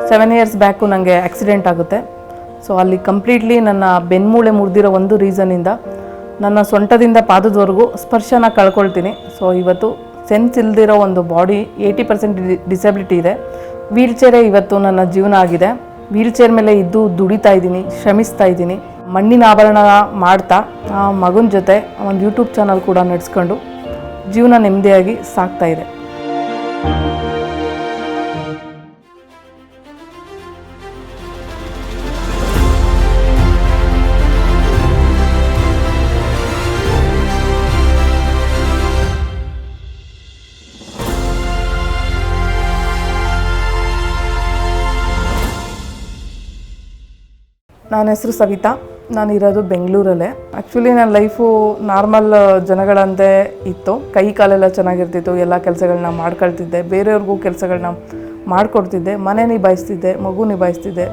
7 years back ನನಗೆ accident ಆಗುತ್ತೆ. So ಅಲ್ಲಿ ಕಂಪ್ಲೀಟ್ಲಿ ನನ್ನ ಬೆನ್ಮೂಳೆ ಮುರಿದಿರೋ ಒಂದು ರೀಸನಿಂದ ನನ್ನ ಸೊಂಟದಿಂದ ಪಾದದವರೆಗೂ ಸ್ಪರ್ಶನ ಕಳ್ಕೊಳ್ತೀನಿ. ಸೊ ಇವತ್ತು ಸೆನ್ಸ್ ಇಲ್ದಿರೋ ಒಂದು ಬಾಡಿ 80% ಡಿಸಬಿಲಿಟಿ ಇದೆ. ವೀಲ್ಚೇರೇ ಇವತ್ತು ನನ್ನ ಜೀವನ ಆಗಿದೆ. ವೀಲ್ಚೇರ್ ಮೇಲೆ ಇದ್ದು ದುಡಿತಾ ಇದ್ದೀನಿ, ಶ್ರಮಿಸ್ತಾ ಇದ್ದೀನಿ. ಮಣ್ಣಿನ ಆಭರಣ ಮಾಡ್ತಾ ಮಗನ ಜೊತೆ ಒಂದು ಯೂಟ್ಯೂಬ್ ಚಾನಲ್ ಕೂಡ ನಡೆಸ್ಕೊಂಡು ಜೀವನ ನೆಮ್ಮದಿಯಾಗಿ ಸಾಗ್ತಾ ಇದೆ. ನನ್ನ ಹೆಸರು ಸವಿತಾ. ನಾನಿರೋದು ಬೆಂಗಳೂರಲ್ಲೇ. ಆ್ಯಕ್ಚುಲಿ ನನ್ನ ಲೈಫು ನಾರ್ಮಲ್ ಜನಗಳಂತೆ ಇತ್ತು. ಕೈ ಕಾಲೆಲ್ಲ ಚೆನ್ನಾಗಿರ್ತಿತ್ತು, ಎಲ್ಲ ಕೆಲಸಗಳನ್ನ ಮಾಡ್ಕೊಳ್ತಿದ್ದೆ, ಬೇರೆಯವ್ರಿಗೂ ಕೆಲಸಗಳನ್ನ ಮಾಡಿಕೊಡ್ತಿದ್ದೆ, ಮನೆ ನಿಭಾಯಿಸ್ತಿದ್ದೆ, ಮಗು ನಿಭಾಯಿಸ್ತಿದ್ದೆ.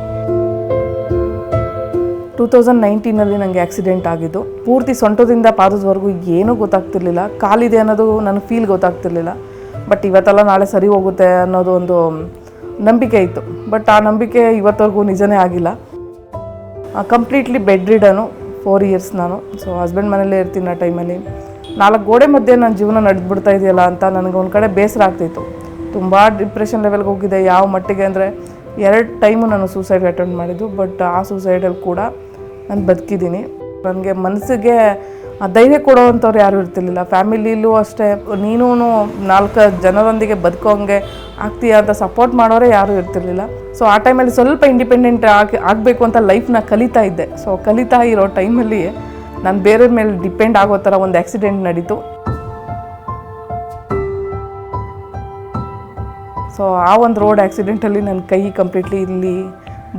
2019 ನನಗೆ ಆಕ್ಸಿಡೆಂಟ್ ಆಗಿದ್ದು. ಪೂರ್ತಿ ಸೊಂಟದಿಂದ ಪಾದದವರೆಗೂ ಏನೂ ಗೊತ್ತಾಗ್ತಿರ್ಲಿಲ್ಲ. ಕಾಲಿದೆ ಅನ್ನೋದು ನನಗೆ ಫೀಲ್ ಗೊತ್ತಾಗ್ತಿರ್ಲಿಲ್ಲ. ಬಟ್ ಇವತ್ತೆಲ್ಲ ನಾಳೆ ಸರಿ ಹೋಗುತ್ತೆ ಅನ್ನೋದು ಒಂದು ನಂಬಿಕೆ ಇತ್ತು. ಬಟ್ ಆ ನಂಬಿಕೆ ಇವತ್ತವರೆಗೂ ನಿಜನೇ ಆಗಿಲ್ಲ. ಕಂಪ್ಲೀಟ್ಲಿ ಬೆಡ್ ರಿಡನು 4 ಇಯರ್ಸ್ ನಾನು. ಸೊ ಹಸ್ಬೆಂಡ್ ಮನೇಲೇ ಇರ್ತೀನಿ. ಆ ಟೈಮಲ್ಲಿ 4 ಗೋಡೆ ಮಧ್ಯೆ ನನ್ನ ಜೀವನ ನಡೆದ್ಬಿಡ್ತಾ ಇದೆಯಲ್ಲ ಅಂತ ನನಗೆ ಒಂದು ಕಡೆ ಬೇಸರ ಆಗ್ತಿತ್ತು. ತುಂಬ ಡಿಪ್ರೆಷನ್ ಲೆವೆಲ್ಗೆ ಹೋಗಿದೆ. ಯಾವ ಮಟ್ಟಿಗೆ ಅಂದರೆ 2 ಟೈಮು ನಾನು ಸೂಸೈಡ್ ಅಟೆಂಪ್ಟ್ ಮಾಡಿದ್ದು. ಬಟ್ ಆ ಸೂಸೈಡಲ್ಲಿ ಕೂಡ ನಾನು ಬದುಕಿದ್ದೀನಿ. ನನಗೆ ಮನಸ್ಸಿಗೆ ಧೈರ್ಯ ಕೊಡೋವಂಥವ್ರು ಯಾರೂ ಇರ್ತಿರ್ಲಿಲ್ಲ. ಫ್ಯಾಮಿಲಿಲೂ ಅಷ್ಟೇ, ನೀನು 4 ಜನರೊಂದಿಗೆ ಬದುಕೋಂಗೆ ಆಗ್ತೀಯಾ ಅಂತ ಸಪೋರ್ಟ್ ಮಾಡೋರೇ ಯಾರೂ ಇರ್ತಿರ್ಲಿಲ್ಲ. ಸೊ ಆ ಟೈಮಲ್ಲಿ ಸ್ವಲ್ಪ ಇಂಡಿಪೆಂಡೆಂಟ್ ಆಗಬೇಕು ಅಂತ ಲೈಫ್ನ ಕಲಿತಾ ಇದ್ದೆ. ಸೊ ಕಲಿತಾ ಇರೋ ಟೈಮಲ್ಲಿ ನಾನು ಬೇರೆ ಮೇಲೆ ಡಿಪೆಂಡ್ ಆಗೋ ಥರ ಒಂದು ಆ್ಯಕ್ಸಿಡೆಂಟ್ ನಡೀತು. ಸೊ ಆ ಒಂದು ರೋಡ್ ಆ್ಯಕ್ಸಿಡೆಂಟಲ್ಲಿ ನನ್ನ ಕೈ ಕಂಪ್ಲೀಟ್ಲಿ ಇಲ್ಲಿ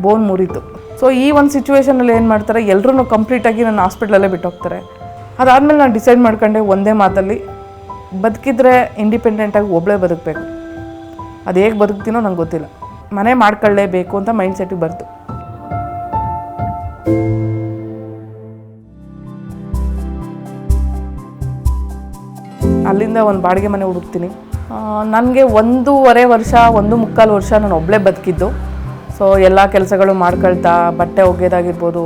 ಬೋನ್ ಮುರಿತು. ಸೊ ಈ ಒಂದು ಸಿಚುವೇಷನಲ್ಲಿ ಏನು ಮಾಡ್ತಾರೆ, ಎಲ್ಲರೂ ಕಂಪ್ಲೀಟಾಗಿ ನನ್ನ ಹಾಸ್ಪಿಟ್ಲಲ್ಲೇ ಬಿಟ್ಟು ಹೋಗ್ತಾರೆ. ಅದಾದಮೇಲೆ ನಾನು ಡಿಸೈಡ್ ಮಾಡ್ಕೊಂಡೆ, ಒಂದೇ ಮಾತಲ್ಲಿ ಬದುಕಿದ್ರೆ ಇಂಡಿಪೆಂಡೆಂಟಾಗಿ ಒಬ್ಬಳೇ ಬದುಕಬೇಕು. ಅದು ಹೇಗೆ ಬದುಕ್ತೀನೋ ನಂಗೆ ಗೊತ್ತಿಲ್ಲ, ಮನೆ ಮಾಡ್ಕೊಳ್ಳೇಬೇಕು ಅಂತ ಮೈಂಡ್ ಸೆಟ್ಟಿಗೆ ಬರ್ತು. ಅಲ್ಲಿಂದ ಒಂದು ಬಾಡಿಗೆ ಮನೆ ಹುಡುಕ್ತೀನಿ. ನನಗೆ 1.5 ವರ್ಷ 1.25 ವರ್ಷ ನಾನು ಒಬ್ಬಳೇ ಬದುಕಿದ್ದು. ಸೊ ಎಲ್ಲ ಕೆಲಸಗಳು ಮಾಡ್ಕೊಳ್ತಾ, ಬಟ್ಟೆ ಒಗೆಯೋದಾಗಿರ್ಬೋದು,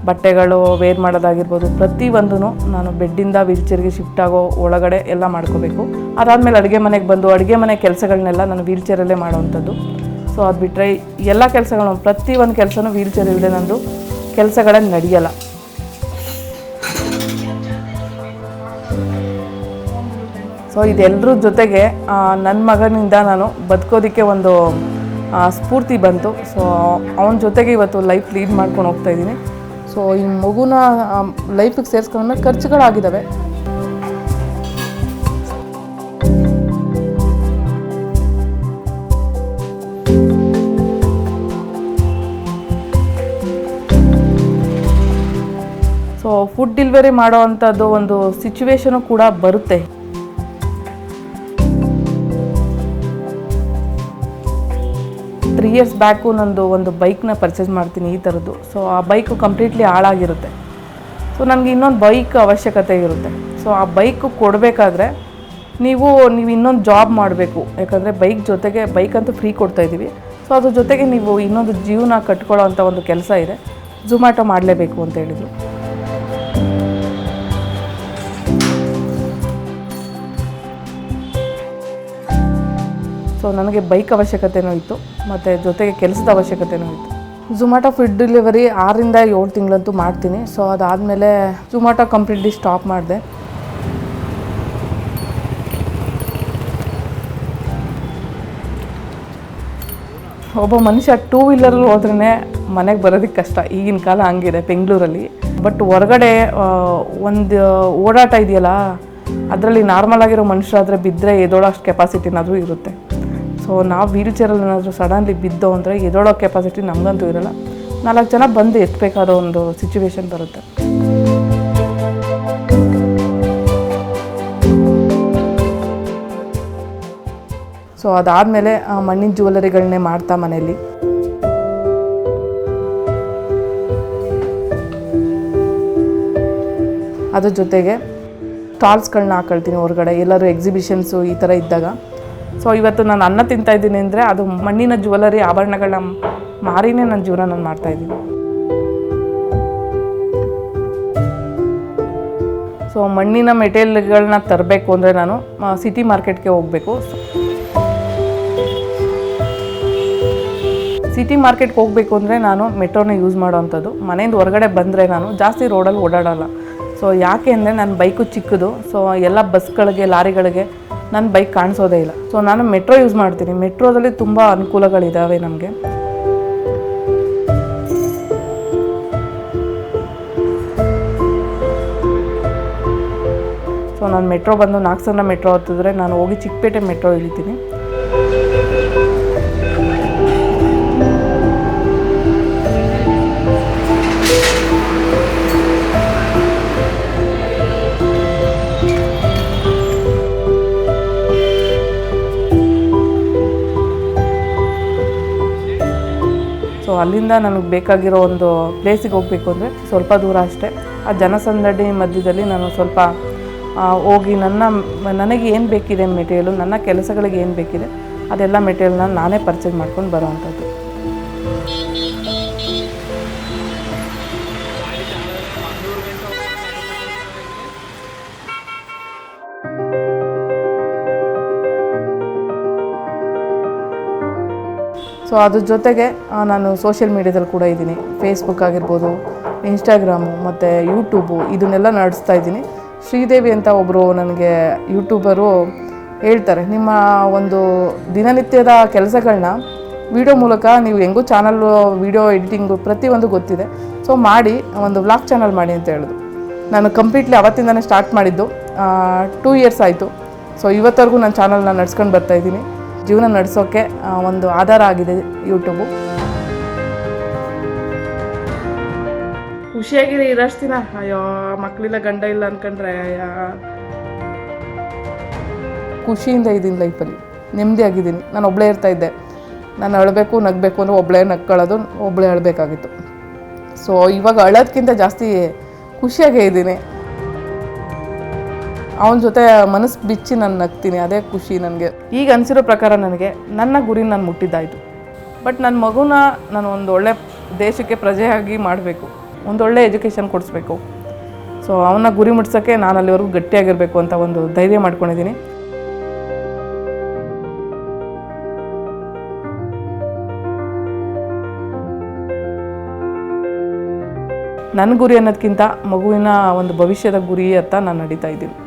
ಬಟ್ಟೆಗಳು ವೇರ್ ಮಾಡೋದಾಗಿರ್ಬೋದು, ಪ್ರತಿಯೊಂದೂ ನಾನು ಬೆಡ್ಡಿಂದ ವೀಲ್ಚೇರ್ಗೆ ಶಿಫ್ಟ್ ಆಗೋ ಒಳಗಡೆ ಎಲ್ಲ ಮಾಡ್ಕೋಬೇಕು. ಅದಾದಮೇಲೆ ಅಡುಗೆ ಮನೆಗೆ ಬಂದು ಅಡುಗೆ ಮನೆ ಕೆಲಸಗಳನ್ನೆಲ್ಲ ನಾನು ವೀಲ್ಚೇರಲ್ಲೇ ಮಾಡೋವಂಥದ್ದು. ಸೊ ಅದು ಬಿಟ್ಟರೆ ಎಲ್ಲ ಕೆಲಸಗಳು, ಪ್ರತಿಯೊಂದು ಕೆಲಸನೂ ವೀಲ್ಚೇರ್ ಇಲ್ಲದೆ ನಂದು ಕೆಲಸಗಳನ್ನ ನಡೆಯಲ್ಲ. ಸೊ ಇದೆಲ್ಲರ ಜೊತೆಗೆ ನನ್ನ ಮಗನಿಂದ ನಾನು ಬದುಕೋದಕ್ಕೆ ಒಂದು ಸ್ಫೂರ್ತಿ ಬಂತು. ಸೊ ಅವನ ಜೊತೆಗೆ ಇವತ್ತು ಲೈಫ್ ಲೀಡ್ ಮಾಡ್ಕೊಂಡು ಹೋಗ್ತಾಯಿದ್ದೀನಿ. ಸೊ ಈ ಮಗುನ ಲೈಫಿಗೆ ಸೇರಿಸ್ಕೊಂಡ್ಮೇಲೆ ಖರ್ಚುಗಳಾಗಿದ್ದಾವೆ. ಸೊ ಫುಡ್ ಡೆಲಿವರಿ ಮಾಡೋ ಅಂಥದ್ದು ಒಂದು ಸಿಚುವೇಶನು ಕೂಡ ಬರುತ್ತೆ. ತ್ರೀ ಇಯರ್ಸ್ ಬ್ಯಾಕು ನಂದು ಒಂದು ಬೈಕ್ನ ಪರ್ಚೇಸ್ ಮಾಡ್ತೀನಿ ಈ ಥರದ್ದು. ಸೊ ಆ ಬೈಕು ಕಂಪ್ಲೀಟ್ಲಿ ಹಾಳಾಗಿರುತ್ತೆ. ಸೊ ನನಗೆ ಇನ್ನೊಂದು ಬೈಕ್ ಅವಶ್ಯಕತೆ ಇರುತ್ತೆ. ಸೊ ಆ ಬೈಕು ಕೊಡಬೇಕಾದ್ರೆ ನೀವು ಇನ್ನೊಂದು ಜಾಬ್ ಮಾಡಬೇಕು. ಯಾಕಂದರೆ ಬೈಕ್ ಜೊತೆಗೆ, ಬೈಕಂತೂ ಫ್ರೀ ಕೊಡ್ತಾಯಿದ್ದೀವಿ. ಸೊ ಅದ್ರ ಜೊತೆಗೆ ನೀವು ಇನ್ನೊಂದು ಜೀವನ ಕಟ್ಕೊಳ್ಳೋ ಅಂಥ ಒಂದು ಕೆಲಸ ಇದೆ, ಝೊಮ್ಯಾಟೊ ಮಾಡಲೇಬೇಕು ಅಂತ ಹೇಳಿದರು. ಸೊ ನನಗೆ ಬೈಕ್ ಅವಶ್ಯಕತೆಯೂ ಇತ್ತು, ಮತ್ತು ಜೊತೆಗೆ ಕೆಲಸದ ಅವಶ್ಯಕತೆಯೂ ಇತ್ತು. ಝೊಮ್ಯಾಟೊ ಫುಡ್ ಡೆಲಿವರಿ 6 ರಿಂದ 7 ತಿಂಗಳಂತೂ ಮಾಡ್ತೀನಿ. ಸೊ ಅದಾದಮೇಲೆ ಝೊಮ್ಯಾಟೊ ಕಂಪ್ಲೀಟ್ಲಿ ಸ್ಟಾಪ್ ಮಾಡಿದೆ. ಒಬ್ಬ ಮನುಷ್ಯ 2 ವೀಲರಲ್ಲಿ ಹೋದ್ರೇ ಮನೆಗೆ ಬರೋದಕ್ಕೆ ಕಷ್ಟ. ಈಗಿನ ಕಾಲ ಹಂಗಿದೆ ಬೆಂಗಳೂರಲ್ಲಿ. ಬಟ್ ಹೊರಗಡೆ ಒಂದು ಓಡಾಟ ಇದೆಯಲ್ಲ, ಅದರಲ್ಲಿ ನಾರ್ಮಲ್ ಆಗಿರೋ ಮನುಷ್ಯರಾದರೆ ಬಿದ್ದರೆ ಎದೋಳೋ ಅಷ್ಟು ಕೆಪಾಸಿಟಿನಾದರೂ ಇರುತ್ತೆ. ಸೊ ನಾವು ವೀಲ್ಚೇರಲ್ಲಿ ಏನಾದರೂ ಸಡನ್ಲಿ ಬಿದ್ದೋ ಅಂದರೆ ಎದೋಳೋ ಕೆಪಾಸಿಟಿ ನಮಗಂತೂ ಇರೋಲ್ಲ. 4 ಜನ ಬಂದು ಎತ್ತಬೇಕಾದ ಒಂದು ಸಿಚುವೇಶನ್ ಬರುತ್ತೆ. ಸೊ ಅದಾದಮೇಲೆ ಮಣ್ಣಿನ ಜ್ಯುವೆಲರಿಗಳನ್ನೇ ಮಾಡ್ತಾ ಮನೆಯಲ್ಲಿ. ಅದ್ರ ಜೊತೆಗೆ ಸ್ಟಾಲ್ಸ್ಗಳನ್ನ ಹಾಕೊಳ್ತೀನಿ ಹೊರಗಡೆ, ಎಲ್ಲರೂ ಎಕ್ಸಿಬಿಷನ್ಸು ಈ ಥರ ಇದ್ದಾಗ. ಸೊ ಇವತ್ತು ನಾನು ಅನ್ನ ತಿಂತಾಯಿದ್ದೀನಿ ಅಂದರೆ ಅದು ಮಣ್ಣಿನ ಜ್ಯುವೆಲರಿ ಆಭರಣಗಳನ್ನ ಮಾರಿನೇ ನನ್ನ ಜೀವನ ನಾನು ಮಾಡ್ತಾಯಿದ್ದೀನಿ. ಸೊ ಮಣ್ಣಿನ ಮೆಟೀರಿಯಲ್ಗಳನ್ನ ತರಬೇಕು ಅಂದರೆ ನಾನು ಸಿಟಿ ಮಾರ್ಕೆಟ್ಗೆ ಹೋಗಬೇಕು. ಸಿಟಿ ಮಾರ್ಕೆಟ್ಗೆ ಹೋಗಬೇಕು ಅಂದರೆ ನಾನು ಮೆಟ್ರೋನ ಯೂಸ್ ಮಾಡೋವಂಥದ್ದು. ಮನೆಯಿಂದ ಹೊರಗಡೆ ಬಂದರೆ ನಾನು ಜಾಸ್ತಿ ರೋಡಲ್ಲಿ ಓಡಾಡೋಲ್ಲ. ಸೊ ಯಾಕೆ ಅಂದರೆ ನನ್ನ ಬೈಕು ಚಿಕ್ಕದು. ಸೊ ಎಲ್ಲ ಬಸ್ಗಳಿಗೆ ಲಾರಿಗಳಿಗೆ ನನ್ನ ಬೈಕ್ ಕಾಣಿಸೋದೇ ಇಲ್ಲ. ಸೊ ನಾನು ಮೆಟ್ರೋ ಯೂಸ್ ಮಾಡ್ತೀನಿ. ಮೆಟ್ರೋದಲ್ಲಿ ತುಂಬ ಅನುಕೂಲಗಳಿದ್ದಾವೆ ನಮಗೆ. ಸೊ ನಾನು ಮೆಟ್ರೋ ಬಂದು ನಾಗಸಂದ್ರ ಮೆಟ್ರೋ ಹತ್ತಿದ್ರೆ ನಾನು ಹೋಗಿ ಚಿಕ್ಕಪೇಟೆ ಮೆಟ್ರೋ ಇಳಿತೀನಿ. ಸೊ ಅಲ್ಲಿಂದ ನನಗೆ ಬೇಕಾಗಿರೋ ಒಂದು ಪ್ಲೇಸಿಗೆ ಹೋಗಬೇಕು ಅಂದರೆ ಸ್ವಲ್ಪ ದೂರ ಅಷ್ಟೇ. ಆ ಜನಸಂದಣಿ ಮಧ್ಯದಲ್ಲಿ ನಾನು ಸ್ವಲ್ಪ ಹೋಗಿ ನನಗೆ ಏನು ಬೇಕಿದೆ ಮೆಟೀರಿಯಲು, ನನ್ನ ಕೆಲಸಗಳಿಗೆ ಏನು ಬೇಕಿದೆ ಅದೆಲ್ಲ ಮೆಟೀರಿಯಲ್ನ ನಾನೇ ಪರ್ಚೇಸ್ ಮಾಡ್ಕೊಂಡು ಬರೋವಂಥದ್ದು. ಸೊ ಅದ್ರ ಜೊತೆಗೆ ನಾನು ಸೋಷಿಯಲ್ ಮೀಡ್ಯಾದಲ್ಲಿ ಕೂಡ ಇದ್ದೀನಿ. ಫೇಸ್ಬುಕ್ ಆಗಿರ್ಬೋದು, ಇನ್ಸ್ಟಾಗ್ರಾಮು ಮತ್ತು ಯೂಟ್ಯೂಬು ಇದನ್ನೆಲ್ಲ ನಡೆಸ್ತಾ ಇದ್ದೀನಿ. ಶ್ರೀದೇವಿ ಅಂತ ಒಬ್ಬರು ನನಗೆ ಯೂಟ್ಯೂಬರು ಹೇಳ್ತಾರೆ, ನಿಮ್ಮ ಒಂದು ದಿನನಿತ್ಯದ ಕೆಲಸಗಳನ್ನ ವಿಡಿಯೋ ಮೂಲಕ ನೀವು ಹೆಂಗೂ ಚಾನಲ್ಲು ವಿಡಿಯೋ ಎಡಿಟಿಂಗು ಪ್ರತಿಯೊಂದು ಗೊತ್ತಿದೆ, ಸೊ ಮಾಡಿ ಒಂದು ವ್ಲಾಗ್ ಚಾನಲ್ ಮಾಡಿ ಅಂತ ಹೇಳಿದ್ರು. ನಾನು ಕಂಪ್ಲೀಟ್ಲಿ ಅವತ್ತಿಂದನೇ ಸ್ಟಾರ್ಟ್ ಮಾಡಿದ್ದು. 2 ಇಯರ್ಸ್ ಆಯಿತು. ಸೊ ಇವತ್ತವರೆಗೂ ನಾನು ಚಾನಲ್ನ ನಡ್ಸ್ಕೊಂಡು ಬರ್ತಾಯಿದ್ದೀನಿ. ಜೀವನ ನಡೆಸೋಕ್ಕೆ ಒಂದು ಆಧಾರ ಆಗಿದೆ ಯೂಟ್ಯೂಬು. ಖುಷಿಯಾಗಿರಿ ಇರಷ್ಟು ದಿನ. ಅಯ್ಯೋ ಮಕ್ಕಳಿಲ್ಲ ಗಂಡ ಇಲ್ಲ ಅಂದ್ಕೊಂಡ್ರೆ ಖುಷಿಯಿಂದ ಇದ್ದೀನಿ ಲೈಫಲ್ಲಿ, ನೆಮ್ಮದಿಯಾಗಿದ್ದೀನಿ. ನಾನು ಒಬ್ಬಳೇ ಇರ್ತಾಯಿದ್ದೆ. ನಾನು ಅಳಬೇಕು ನಗಬೇಕು ಅಂದರೆ ಒಬ್ಬಳೇ ನಕ್ಕೊಳ್ಳೋದು, ಒಬ್ಬಳೇ ಅಳಬೇಕಾಗಿತ್ತು. ಸೊ ಇವಾಗ ಅಳೋದಕ್ಕಿಂತ ಜಾಸ್ತಿ ಖುಷಿಯಾಗೇ ಇದ್ದೀನಿ. ಅವನ ಜೊತೆ ಮನಸ್ಸು ಬಿಚ್ಚಿ ನಾನು ನಗ್ತೀನಿ, ಅದೇ ಖುಷಿ ನನಗೆ. ಈಗ ಅನಿಸಿರೋ ಪ್ರಕಾರ ನನಗೆ ನನ್ನ ಗುರಿ ನಾನು ಮುಟ್ಟಿದ್ದಾಯಿತು. ಬಟ್ ನನ್ನ ಮಗುನ ನಾನು ಒಂದು ಒಳ್ಳೆ ದೇಶಕ್ಕೆ ಪ್ರಜೆಯಾಗಿ ಮಾಡಬೇಕು, ಒಂದೊಳ್ಳೆ ಎಜುಕೇಷನ್ ಕೊಡಿಸ್ಬೇಕು. ಸೊ ಅವನ್ನ ಗುರಿ ಮುಟ್ಸೋಕ್ಕೆ ನಾನು ಅಲ್ಲಿವರೆಗೂ ಗಟ್ಟಿಯಾಗಿರಬೇಕು ಅಂತ ಒಂದು ಧೈರ್ಯ ಮಾಡ್ಕೊಂಡಿದ್ದೀನಿ. ನನ್ನ ಗುರಿ ಅನ್ನೋದಕ್ಕಿಂತ ಮಗುವಿನ ಒಂದು ಭವಿಷ್ಯದ ಗುರಿ ಅಂತ ನಾನು ನಡೀತಾ ಇದ್ದೀನಿ.